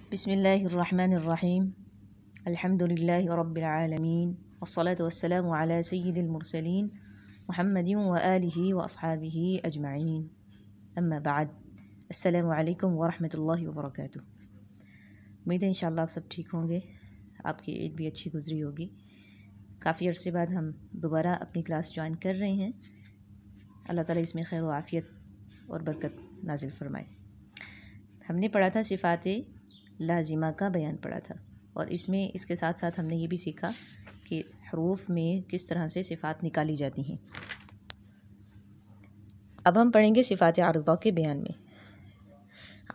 बिस्मिल्लाहिर्रहमानिर्रहीम अल्हम्दुलिल्लाहि रब्बिल आलमीन वस्सलातु वस्सलामु अला सय्यिदिल मुरसलीन मुहम्मदिन व आलिहि व अस्हाबिहि अजमईन अम्मा बाद। अस्सलामु अलैकुम व रहमतुल्लाहि व बरकातुहू। उम्मीद है इंशाअल्लाह आप सब ठीक होंगे, आपकी ईद भी अच्छी गुजरी होगी। काफ़ी अरसे बाद हम दोबारा अपनी क्लास ज्वाइन कर रहे हैं। अल्लाह ताला इसमें खैर व आफ़ियत और बरकत नाजिल फरमाए। हमने पढ़ा था सिफ़ात लाजिमा का बयान पढ़ा था, और इसमें इसके साथ साथ हमने ये भी सीखा कि हरूफ में किस तरह से सिफ़ात निकाली जाती हैं। अब हम पढ़ेंगे सिफ़ात आरिज़ा के बयान में।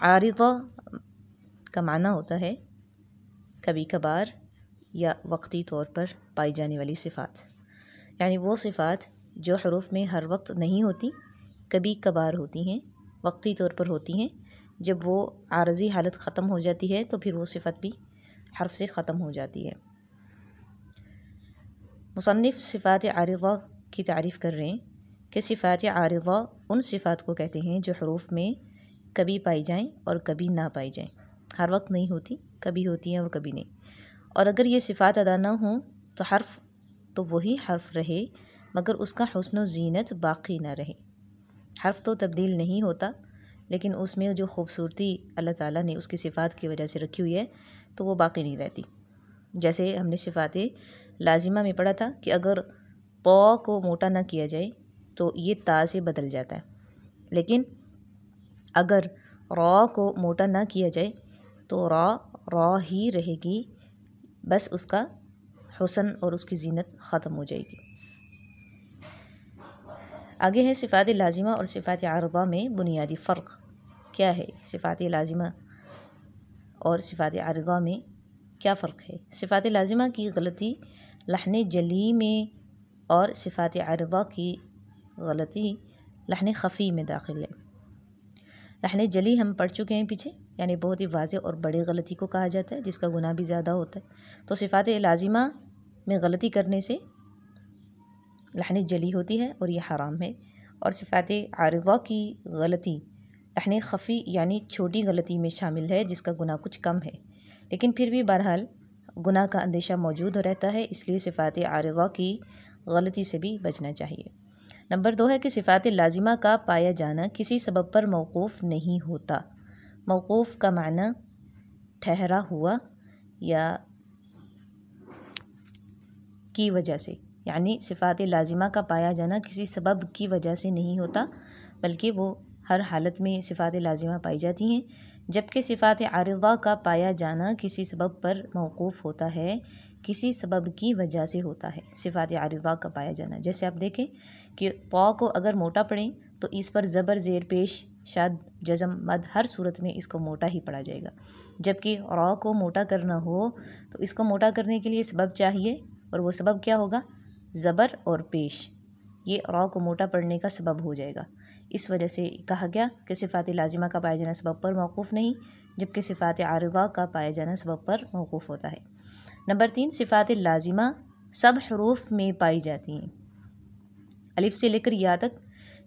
आरिज़ा का माना होता है कभी कभार या वक्ती तौर पर पाई जाने वाली सिफ़ात, यानी वो सिफ़ात जो हरूफ में हर वक्त नहीं होती, कभी कभार होती हैं, वक्ती तौर पर होती हैं। जब वो आरज़ी हालत ख़त्म हो जाती है तो फिर वो सिफ़त भी हर्फ से ख़त्म हो जाती है। मुसन्निफ़ सिफ़ात आरिज़ा की तारीफ़ कर रहे हैं कि सिफ़ात आरिज़ा उन सिफ़ात को कहते हैं जो हरूफ में कभी पाई जाएं और कभी ना पाई जाएं। हर वक्त नहीं होती, कभी होती हैं और कभी नहीं। और अगर ये सिफ़ात अदा ना हो तो हर्फ तो वही हर्फ रहे, मगर उसका हुस्न व ज़ीनत बाक़ी ना रहे। हर्फ तो तब्दील नहीं होता, लेकिन उसमें जो खूबसूरती अल्लाह ताला ने उसकी सिफ़ात की वजह से रखी हुई है तो वो बाक़ी नहीं रहती। जैसे हमने सिफ़ात लाजिमा में पढ़ा था कि अगर तो को मोटा ना किया जाए तो ये ता से बदल जाता है, लेकिन अगर रॉ को मोटा ना किया जाए तो रॉ ही रहेगी, बस उसका हुस्न और उसकी ज़ीनत ख़त्म हो जाएगी। आगे है सिफ़ात लाजिमा और सिफ़ात आरिज़ा में बुनियादी फ़र्क क्या है। सिफ़ात लाजिमा और सिफ़ात आरिज़ा में क्या फ़र्क है। सिफ़ात लाजिमा की गलती लहन जली में और सिफ़ात आरिज़ा की गलती लहन ख़फ़ी में दाखिल है। लहन जली हम पढ़ चुके हैं पीछे, यानी बहुत ही वाज़ेह और बड़ी गलती को कहा जाता है जिसका गुनाह भी ज़्यादा होता है। तो सिफ़ात लाजिमा में गलती करने से लहन जली होती है और यह हराम है, और सिफ़ात आरिज़ा की गलती लहन ख़फ़ी यानी छोटी गलती में शामिल है जिसका गुनाह कुछ कम है, लेकिन फिर भी बहरहाल गुनाह का अंदेशा मौजूद रहता है, इसलिए सिफ़ात आरिज़ा की गलती से भी बचना चाहिए। नंबर 2 है कि सिफ़ात लाजिमा का पाया जाना किसी सबब पर मौक़ूफ़ नहीं होता। मौक़ूफ़ का माना ठहरा हुआ या की वजह से, यानी सिफ़ात लाजिमा का पाया जाना किसी सबब की वजह से नहीं होता, बल्कि वो हर हालत में सिफ़ात लाजिमा पाई जाती हैं। जबकि सिफ़ात आरिज़ा का पाया जाना किसी सबब पर मौक़ूफ़ होता है, किसी सबब की वजह से होता है सिफ़ात आरिज़ा का पाया जाना। जैसे आप देखें कि तो को अगर मोटा पढ़ें तो इस पर ज़बर ज़ेर पेश शाद जज़म मद हर सूरत में इसको मोटा ही पढ़ा जाएगा। जबकि रॉ को मोटा करना हो तो इसको मोटा करने के लिए सबब चाहिए, और वो सबब क्या होगा, ज़बर और पेश। ये रॉ को मोटा पढ़ने का सबब हो जाएगा। इस वजह से कहा गया कि सिफ़ात लाजिमा का पाया जाना सबब पर मौक़ूफ़ नहीं, जबकि सिफ़ात आरिज़ा का पाया जाना सबब पर मौक़ूफ़ होता है। नंबर 3, सिफ़ात लाजिमा सब हरूफ में पाई जाती हैं। अलिफ से लेकर या तक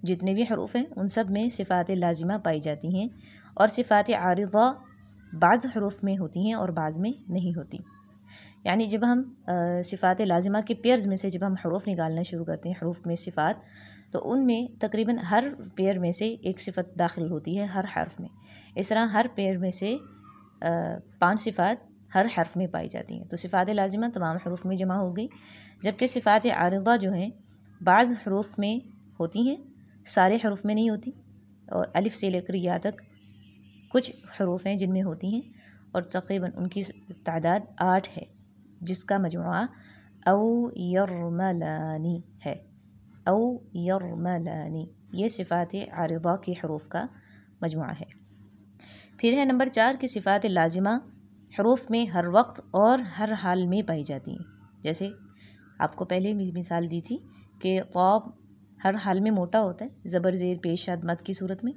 जितने भी हरूफ हैं उन सब में सिफ़ात लाजिमा पाई जाती हैं, और सिफ़ात आरिज़ा बाज़ हरूफ में होती हैं और बाज़ में नहीं होती। यानी जब हम सिफ़ात लाजिमा के पेयर्स में से जब हम हरूफ निकालना शुरू करते हैं, हरूफ में सिफ़ात, तो उनमें तकरीबन हर पेयर में से एक सिफ़त दाखिल होती है हर हर्फ में। इस तरह हर पेयर में से 5 सिफ़ात हर हर्फ में पाई जाती हैं। तो सिफ़ात लाजिमा तमाम हरूफ में जमा हो गई, जबकि सिफ़ात आरिज़ा जो हैं बाज़ हरूफ में होती हैं, सारे हरूफ में नहीं होती। और अलिफ से लेकर या तक कुछ हरूफ हैं जिनमें होती हैं, और तकरीबन उनकी तादाद 8 है, जिसका मजमुआ औ यरमलानी है। औ यरमलानी ये सिफ़ात आरिज़ा के हरूफ का मजमुआ है। फिर है नंबर 4 की सिफ़ात लाजिमा हरूफ में हर वक्त और हर हाल में पाई जाती हैं। जैसे आपको पहले मिसाल दी थी कि तो हर हाल में मोटा होता है, ज़बर ज़ेर पेश शाद मद की सूरत में,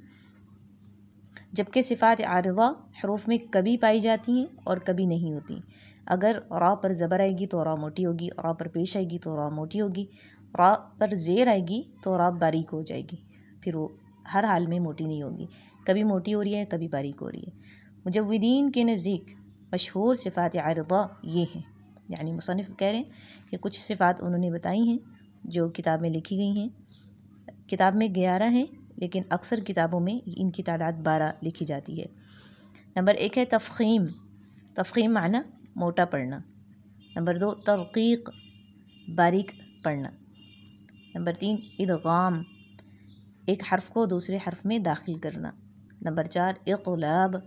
जबकि सिफ़ात आरिज़ा हरूफ में कभी पाई जाती हैं और कभी नहीं होती। अगर रॉ पर ज़बर आएगी तो रॉ मोटी होगी, रॉ पर पेश आएगी तो रॉ मोटी होगी, रॉ पर ज़ेर आएगी तो रॉ बारीक हो जाएगी, फिर वो हर हाल में मोटी नहीं होगी, कभी मोटी हो रही है कभी बारीक हो रही है। मुजव्विदीन के नज़दीक मशहूर सिफ़ात आरिदा ये हैं, यानी मुसन्निफ़ कह रहे हैं कि कुछ सिफ़ात उन्होंने बताई हैं जो किताब में लिखी गई हैं। किताब में 11 हैं, लेकिन अक्सर किताबों में इनकी तादाद 12 लिखी जाती है। नंबर 1 है तफ़ख़ीम। तफ़ख़ीम माना मोटा पढ़ना। नंबर 2 तरक़ीक़, बारीक पढ़ना। नंबर 3 इदग़ाम, एक हर्फ़ को दूसरे हर्फ़ में दाखिल करना। नंबर 4 इक़लाब,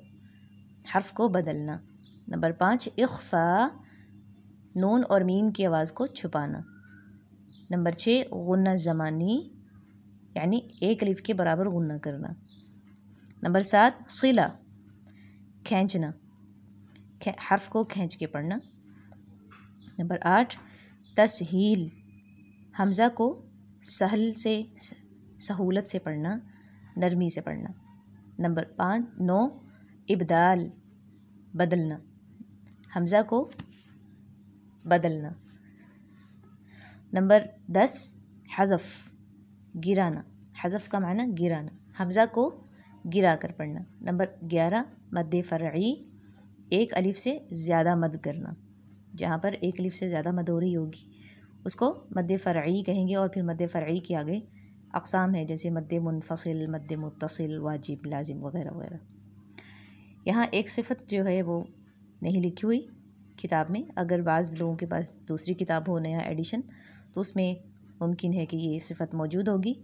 हर्फ़ को बदलना। नंबर 5 इख़फ़ा, नून और मीम की आवाज़ को छुपाना। नंबर 6 गुन्ना ज़मानी, यानी एक अलिफ के बराबर गुन्ना करना। नंबर 7 सिला, खींचना, हर्फ़ को खींच के पढ़ना। नंबर 8 तसहील, हमज़ा को सहल से सहूलत से पढ़ना, नरमी से पढ़ना। नंबर 9 इब्दाल, बदलना, हमज़ा को बदलना। नंबर 10 हज़फ़, गिराना, हज़फ़ का माना गिराना, हमज़ा को गिरा कर पढ़ना। नंबर 11 मद्दे फ़रई, एक अलिफ से ज़्यादा मद करना। जहाँ पर एक अलिफ से ज़्यादा मद हो रही होगी उसको मद्दे फ़रई कहेंगे। और फिर मद्दे फ़रई के आगे अक़साम है, जैसे मद्दे मुनफ़सिल, मद्दे मुत्तसिल, वाजिब, लाजिम वग़ैरह वग़ैरह। यहाँ एक सिफ़त जो है वो नहीं लिखी हुई किताब में। अगर बाज़ लोगों के पास दूसरी किताब हो, नया एडिशन, तो उसमें मुमकिन है कि ये सिफ़त मौजूद होगी।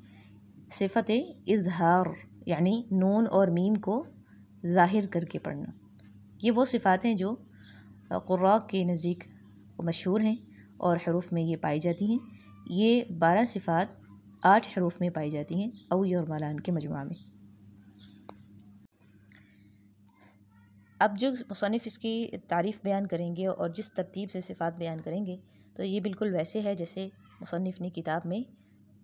सिफ़त इज़हार, यानी नून और मीम को ज़ाहिर करके पढ़ना। ये वो सिफ़ात हैं जो क़ुर्रा के नज़दीक मशहूर हैं और हरूफ में ये पाई जाती हैं। ये 12 सिफ़ात 8 हरूफ में पाई जाती हैं अव और मलान के मजमुआ में। अब जो मुसन्निफ़ इसकी तारीफ़ बयान करेंगे और जिस तरतीब से सिफ़ात बयान करेंगे, तो ये बिल्कुल वैसे है जैसे मुसन्निफ़ ने किताब में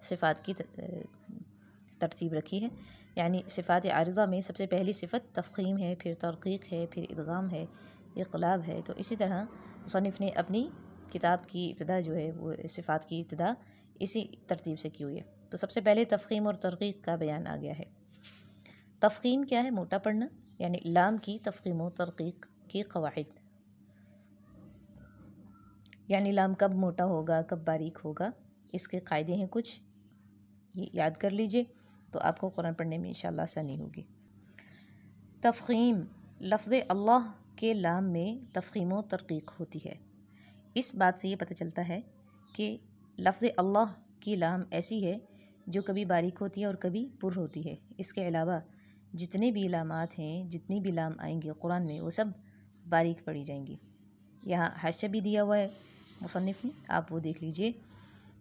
सिफ़ात की तरतीब रखी है। यानी सिफ़ात आरिज़ा में सबसे पहली सिफ़त तफ़ख़ीम है, फिर तरक़ीक़ है, फिर इदग़ाम है, इक़लाब है। तो इसी तरह मुसन्निफ़ ने अपनी किताब की इब्तिदा जो है वो सिफ़ात की इब्तिदा इसी तरतीब से की हुई है। तो सबसे पहले तफ़ख़ीम और तरक़ीक़ का बयान आ गया है। तफ़ख़ीम क्या है? मोटा पढ़ना, यानी लाम की तफ़ख़ीम व तरक़ीक़ की क़वाइद, यानी लाम कब मोटा होगा, कब बारीक होगा, इसके क़ायदे हैं कुछ, ये याद कर लीजिए तो आपको कुरान पढ़ने में इंशाअल्लाह आसानी होगी। तफ़ख़ीम, लफ्ज़ अल्लाह के लाम में तफ़ख़ीम व तरक़ीक़ होती है। इस बात से ये पता चलता है कि लफ्ज़ अल्लाह की लाम ऐसी है जो कभी बारीक होती है और कभी पुर होती है। इसके अलावा जितने भी लामात हैं, जितनी भी लाम आएंगी कुरान में, वो सब बारीक पढ़ी जाएंगी। यहाँ हाशिया भी दिया हुआ है मुसन्निफ़ ने, आप वो देख लीजिए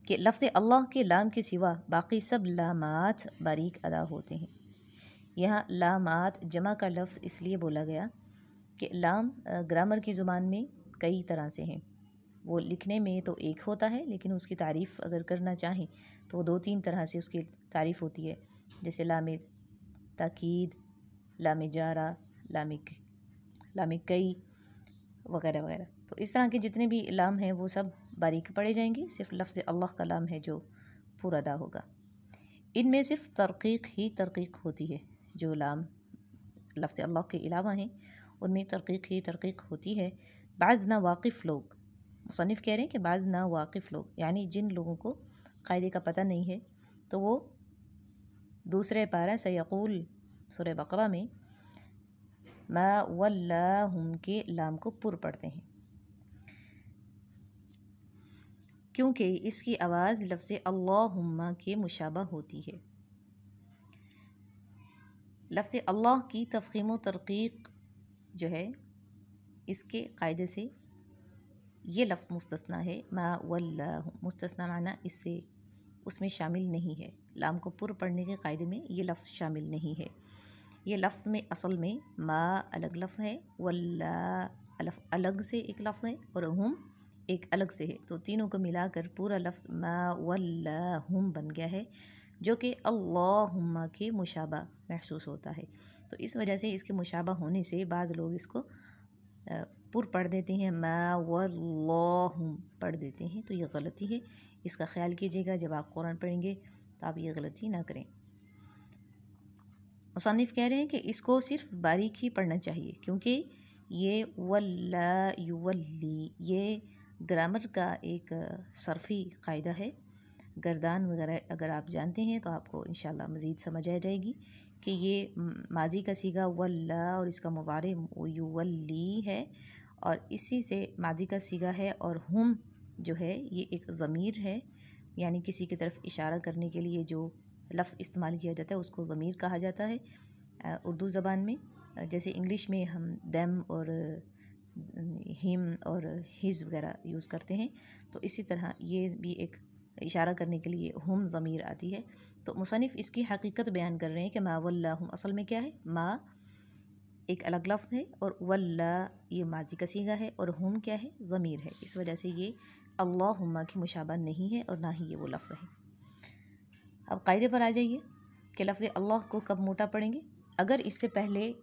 कि लफ्ज़ अल्लाह के लाम के सिवा बाकी सब लामात बारीक अदा होते हैं। यहाँ लामात जमा का लफ्ज़ इसलिए बोला गया कि लाम ग्रामर की ज़ुबान में कई तरह से हैं। वो लिखने में तो एक होता है, लेकिन उसकी तारीफ़ अगर करना चाहें तो वो 2-3 तरह से उसकी तारीफ़ होती है। जैसे लाम ताकीद, लाम जारा, लाम कई वग़ैरह वग़ैरह। तो इस तरह के जितने भी लाम हैं वो सब बारीक पढ़े जाएंगे। सिर्फ लफ्ज़ अल्लाह का लाम है जो पूरा अदा होगा। इनमें सिर्फ तरक़ीक़ ही तरक़ीक़ होती है। जो लाम लफ्ज़ अल्लाह के अलावा हैं उनमें तरक़ीक़ ही तरक़ीक़ होती है। बाज़ ना वाक़िफ़ लोग, मुसन्निफ़ कह रहे हैं कि बाज़ ना वाक़िफ़ लोग, यानी जिन लोगों को क़ायदे का पता नहीं है, तो वो दूसरे पारा सयक़ूल सूरह बक़रा में मा वल्लाहुम के लाम को पुर पढ़ते हैं, क्योंकि इसकी आवाज़ लफ्ज़ अल्लाहुम्मा के मुशाबह होती है। लफ्ज़ अल्लाह की तफ़ख़ीम व तरक़ीक़ जो है, इसके क़ायदे से ये लफ्ज़ मुस्तस्ना है। मा वल्लाहुम, मुस्तस्ना माना इससे उसमें शामिल नहीं है। लाम को पुर पढ़ने के क़ायदे में ये लफ्ज़ शामिल नहीं है। ये लफ्ज़ में असल में मा अलग लफ्ज़ है, वल्ला अलग से एक लफ्ज़ है, और हुम एक अलग से है। तो तीनों को मिलाकर पूरा लफ्ज़ मा वल्लाहुम बन गया है, जो कि अल्लाहुम्मा के मुशाबा महसूस होता है। तो इस वजह से इसके मुशाबा होने से बाज़ लोग इसको पुर पढ़ देते हैं, मा वल्लाहुम पढ़ देते हैं। तो ये गलती है, इसका ख्याल कीजिएगा जब आप कुरान पढ़ेंगे तो आप ये गलती ना करें। मुसन्निफ़ कह रहे हैं कि इसको सिर्फ बारीक ही पढ़ना चाहिए, क्योंकि ये वल्ला युवल्ली ये ग्रामर का एक सरफ़ी कायदा है। गर्दान वगैरह अगर आप जानते हैं तो आपको इंशाल्लाह मज़ीद समझ आ जाएगी कि ये माजी का सीगा वल्ला और इसका मुबारे युवल्ली है, और इसी से माजी का सीगा है। और हम जो है ये एक ज़मीर है, यानी किसी की तरफ इशारा करने के लिए जो लफ्ज़ इस्तेमाल किया जाता है उसको ज़मीर कहा जाता है उर्दू ज़बान में। जैसे इंग्लिश में हम देम और हिम और हिज वगैरह यूज़ करते हैं, तो इसी तरह ये भी एक इशारा करने के लिए हम ज़मीर आती है। तो मुसन्निफ़ इसकी हकीकत बयान कर रहे हैं कि मा वल्लाहुम असल में क्या है, मा एक अलग लफ्ज़ है और वल्ला ये माजी का सीगा है और हम क्या है, ज़मीर है। इस वजह से ये अल्लाहुम्मा की मुशाबा नहीं है और ना ही ये वो लफ्ज़ है। अब कायदे पर आ जाइए कि लफ्ज़ अल्लाह को कब मोटा पढ़ेंगे। अगर इससे पहले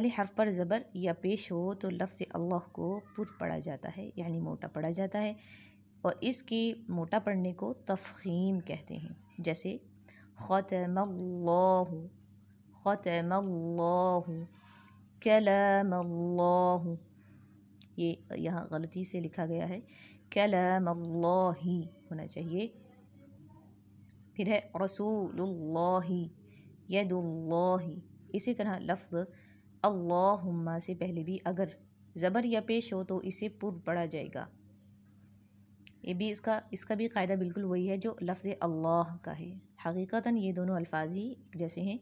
हर्फ पर ज़बर या पेश हो तो लफ्ज़ अल्लाह को पुर पढ़ा जाता है, यानी मोटा पढ़ा जाता है, और इसकी मोटा पढ़ने को तफ़ख़ीम कहते हैं। जैसे ख़तमल्लाहु, ख़तमल्लाहु, कलामल्लाहु, ये यहाँ गलती से लिखा गया है, कलामल्लाहि होना चाहिए। फिर है रसूलुल्लाहि, यदुल्लाहि। इसी तरह लफ्ज़ अल्लाहुम्मा से पहले भी अगर ज़बर या पेश हो तो इसे पुर पढ़ा जाएगा। ये भी इसका भी कायदा बिल्कुल वही है जो लफ्ज़ अल्लाह का है। हकीकतन ये दोनों अल्फाज ही एक जैसे हैं।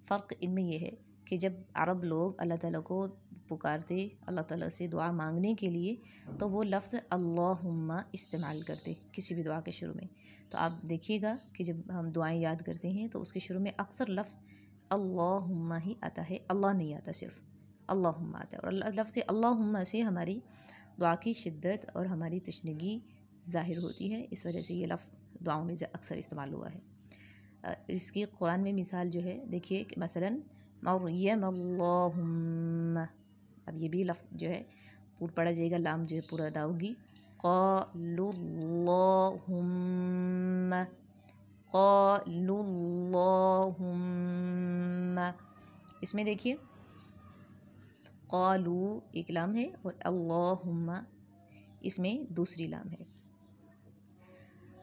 फ़र्क इनमें यह है कि जब अरब लोग अल्लाह ताला को पुकारते, अल्लाह ताला से दुआ मांगने के लिए, तो वो लफ्ज़ अल्लाहुम्मा इस्तेमाल करते किसी भी दुआ के शुरू में। तो आप देखिएगा कि जब हम दुआएं याद करते हैं तो उसके शुरू में अक्सर लफ्ज़ अल्लाहुम्मा ही आता है, अल्लाह नहीं आता, सिर्फ अल्लाहुम्मा आता है। और लफ्ज़ अल्लाहुम्मा से हमारी दुआ की शिद्दत और हमारी तशनीगी ज़ाहिर होती है। इस वजह से ये लफ्ज़ दुआओं में अक्सर इस्तेमाल हुआ है। इसकी कुरान में मिसाल जो है देखिए कि मसलन मरियमल्लाहुम्मा, अब ये भी लफ्ज़ जो है पूरा पढ़ा जाएगा, लाम जो है पूरा अदा होगी। क़ालुल्लाहुम्मा, क़ालुल्लाहुम्मा। इसमें देखिए क़ालू एक लाम है और अल्लाहुम्मा इसमें दूसरी लाम है।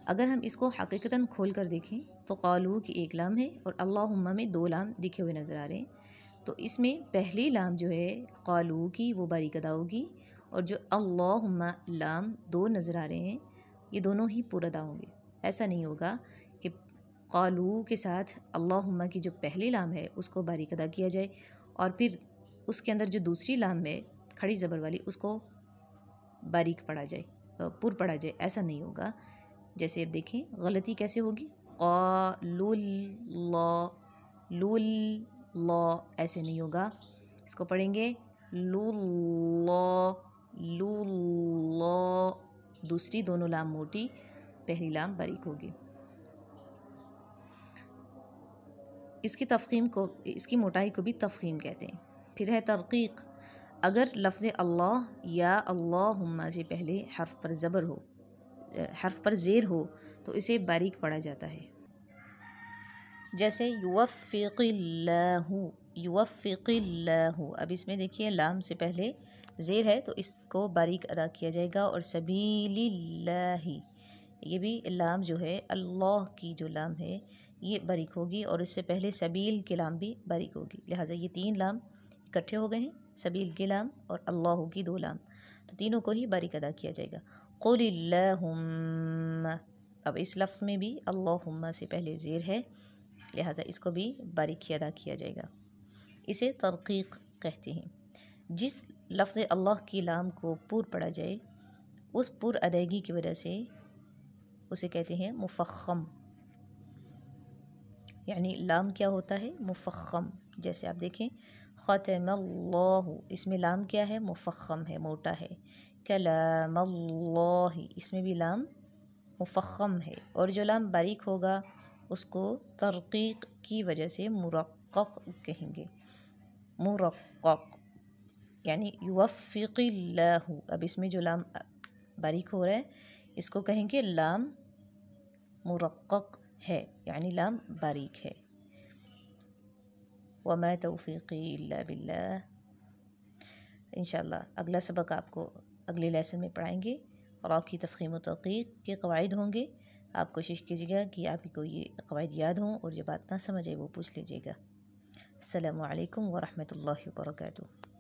अगर हम इसको हकीकतन खोल कर देखें तो क़ालू की एक लाम है और अल्लाहुम्मा में दो लाम दिखे हुए नज़र आ रहे हैं। तो इसमें पहली लाम जो है क़ालू की वो बारीक अदा होगी, और जो अल्लाहुम्मा लाम दो नज़र आ रहे हैं ये दोनों ही पूरा अदा होंगे। ऐसा नहीं होगा कि क़ालू के साथ अल्लाहुम्मा की जो पहली लाम है उसको बारीक अदा किया जाए और फिर उसके अंदर जो दूसरी लाम है खड़ी ज़बर वाली उसको बारीक पढ़ा जाए, पुर पढ़ा जाए। ऐसा नहीं होगा। जैसे अब देखें गलती कैसे होगी, लुल्ला, ऐसे नहीं होगा। इसको पढ़ेंगे लुल्ला, दूसरी दोनों लाम मोटी, पहली लाम बारीक होगी। इसकी मोटाई को भी तफ़ख़ीम कहते हैं। फिर है तरक़ीक़। अगर लफ्ज़ अल्लाह या अल्लाहुम्मा से पहले हर्फ पर ज़बर हो, हर्फ पर ज़ेर हो, तो इसे बारीक पढ़ा जाता है। जैसे युवफ़्फ़िक़िल्लाहु, अब इसमें देखिए लाम से पहले ज़ेर है तो इसको बारीक अदा किया जाएगा। और सबीलिल्लाहि, ये भी लाम जो है अल्लाह की जो लाम है ये बारीक होगी, और इससे पहले सबील की लाम भी बारीक होगी। लिहाजा ये तीन लाम इकट्ठे हो गए हैं, सबील की लाम और अल्लाह की दो लाम, तो तीनों को ही बारीक अदा किया जाएगा। क़ुलिल्लाहुम्मा, अब इस लफ्ज़ में भी अल्लाहुम्मा से पहले ज़ेर है, लिहाजा इसको भी बारीक ही अदा किया जाएगा। इसे तरक़ीक़ कहते हैं। जिस लफ्ज़ अल्लाह की लाम को पूर पढ़ा जाए उस पुर अदायगी की वजह से उसे कहते हैं मुफ़ख़्ख़म, यानी लाम क्या होता है, मुफ़ख़्ख़म। जैसे आप देखें ख़तमल्लाहु, इसमें लाम क्या है, मुफ़ख़्ख़म है, मोटा है। कलामल्लाहि, इसमें भी लाम मुफ़ख़्ख़म है, और जो लाम बारीक होगा उसको तरक़ीक़ की वजह से मुरक़्क़ कहेंगे। मुरक़्क़ यानी युवफ़्फ़िक़िल्लाहु, अब इसमें जो लाम बारीक हो रहा है इसको कहेंगे लाम मुरक़्क़ है, यानी लाम बारीक है। वमा तौफ़ीक़ी इल्ला बिल्लाह। इंशाअल्लाह अगला सबक आपको अगले लेसन में पढ़ाएंगे और आपकी तफ़हीम व तहक़ीक़ के क़वाइद होंगे। आप कोशिश कीजिएगा कि आपको ये क़वाइद याद हों और जो बात ना समझ आए वो पूछ लीजिएगा। अस्सलामु अलैकुम व रहमतुल्लाहि व बरकातुहू।